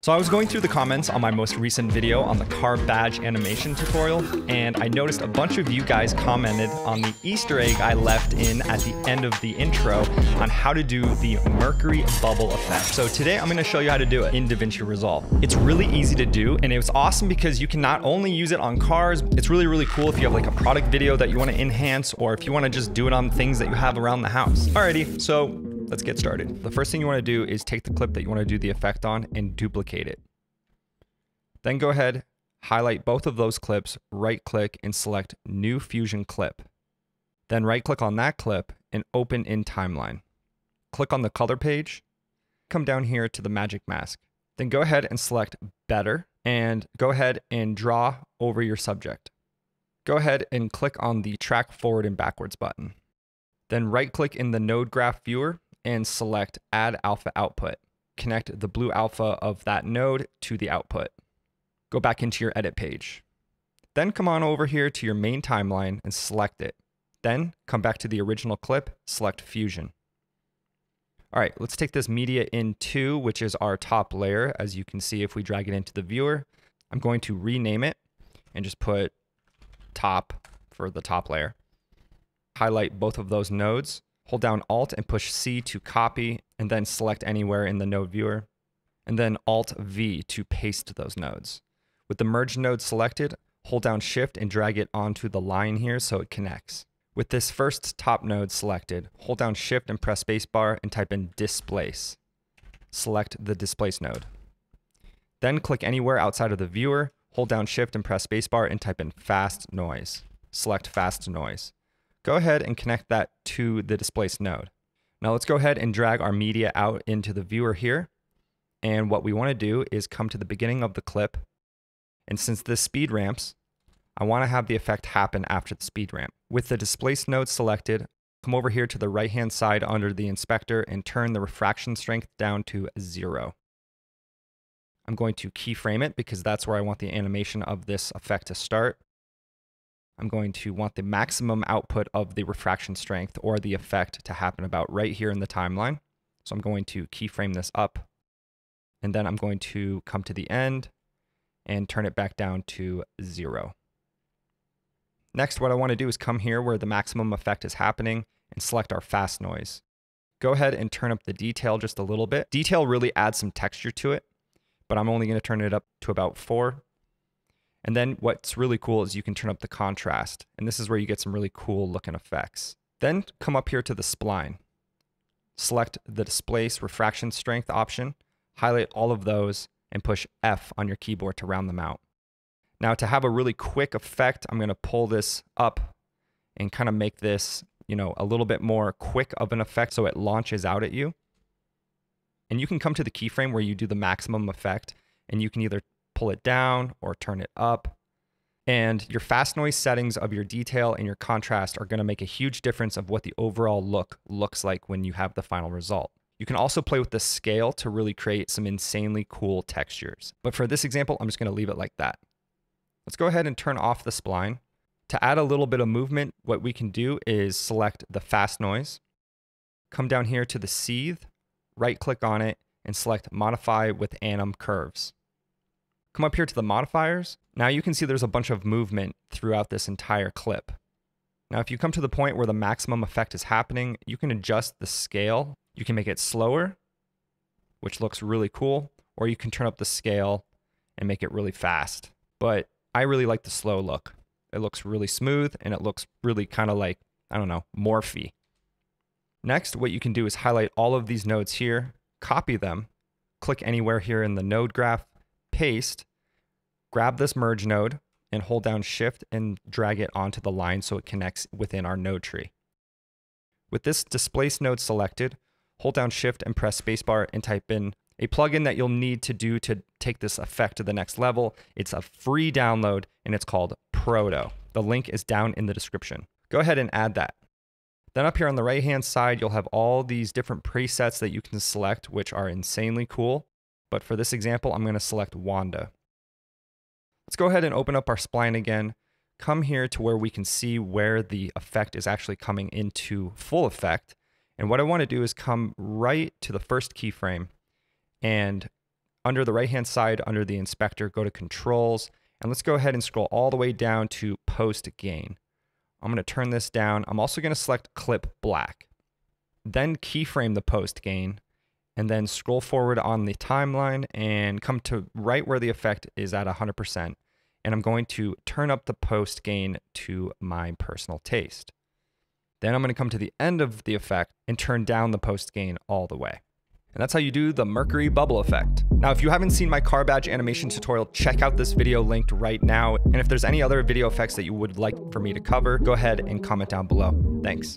So I was going through the comments on my most recent video on the car badge animation tutorial, and I noticed a bunch of you guys commented on the Easter egg I left in at the end of the intro on how to do the Mercury bubble effect. So today I'm going to show you how to do it in Davinci Resolve. It's really easy to do, and it's awesome because you can not only use it on cars, it's really cool if you have like a product video that you want to enhance, or if you want to just do it on things that you have around the house. Alrighty, so let's get started. The first thing you want to do is take the clip that you want to do the effect on and duplicate it. Then go ahead, highlight both of those clips, right click and select New Fusion Clip. Then right click on that clip and open in Timeline. Click on the color page, come down here to the magic mask. Then go ahead and select Better and go ahead and draw over your subject. Go ahead and click on the Track Forward and Backwards button. Then right click in the Node Graph Viewer and select Add Alpha Output. Connect the blue alpha of that node to the output. Go back into your edit page. Then come on over here to your main timeline and select it. Then come back to the original clip, select Fusion. All right, let's take this media in 2, which is our top layer. As you can see, if we drag it into the viewer, I'm going to rename it and just put top for the top layer. Highlight both of those nodes. Hold down Alt and push C to copy, and then select anywhere in the node viewer, and then Alt V to paste those nodes. With the merge node selected, hold down Shift and drag it onto the line here so it connects. With this first top node selected, hold down Shift and press spacebar and type in Displace. Select the Displace node. Then click anywhere outside of the viewer, hold down Shift and press spacebar and type in Fast Noise. Select Fast Noise. Go ahead and connect that to the displaced node. Now let's go ahead and drag our media out into the viewer here. And what we want to do is come to the beginning of the clip. And since this speed ramps, I want to have the effect happen after the speed ramp. With the displaced node selected, come over here to the right-hand side under the inspector and turn the refraction strength down to 0. I'm going to keyframe it because that's where I want the animation of this effect to start. I'm going to want the maximum output of the refraction strength or the effect to happen about right here in the timeline. So I'm going to keyframe this up, and then I'm going to come to the end and turn it back down to 0. Next, what I want to do is come here where the maximum effect is happening and select our fast noise. Go ahead and turn up the detail just a little bit. Detail really adds some texture to it, but I'm only going to turn it up to about 4. And then what's really cool is you can turn up the contrast, and this is where you get some really cool looking effects. Then come up here to the spline. Select the Displace Refraction Strength option, highlight all of those, and push F on your keyboard to round them out. Now to have a really quick effect, I'm going to pull this up and kind of make this, a little bit more quick of an effect so it launches out at you. And you can come to the keyframe where you do the maximum effect, and you can either pull it down or turn it up. And your fast noise settings of your detail and your contrast are going to make a huge difference of what the overall look looks like when you have the final result. You can also play with the scale to really create some insanely cool textures. But for this example, I'm just going to leave it like that. Let's go ahead and turn off the spline. To add a little bit of movement, what we can do is select the fast noise, come down here to the seethe, right click on it, and select Modify with Anim Curves. Come up here to the modifiers. Now you can see there's a bunch of movement throughout this entire clip. Now if you come to the point where the maximum effect is happening, you can adjust the scale. You can make it slower, which looks really cool, or you can turn up the scale and make it really fast. But I really like the slow look. It looks really smooth and it looks really kind of like, morphy. Next, what you can do is highlight all of these nodes here, copy them, click anywhere here in the node graph, paste, grab this merge node and hold down Shift and drag it onto the line so it connects within our node tree. With this displaced node selected, hold down Shift and press spacebar and type in a plugin that you'll need to do to take this effect to the next level. It's a free download and it's called Proto. The link is down in the description. Go ahead and add that. Then up here on the right hand side, you'll have all these different presets that you can select, which are insanely cool. But for this example, I'm going to select Wanda. Let's go ahead and open up our spline again. Come here to where we can see where the effect is actually coming into full effect. And what I want to do is come right to the first keyframe and under the right-hand side, under the inspector, go to controls, and let's go ahead and scroll all the way down to post gain. I'm going to turn this down. I'm also going to select clip black. Then keyframe the post gain, and then scroll forward on the timeline and come to right where the effect is at 100%. And I'm going to turn up the post gain to my personal taste. Then I'm going to come to the end of the effect and turn down the post gain all the way. And that's how you do the Mercury bubble effect. Now, if you haven't seen my car badge animation tutorial, check out this video linked right now. And if there's any other video effects that you would like for me to cover, go ahead and comment down below. Thanks.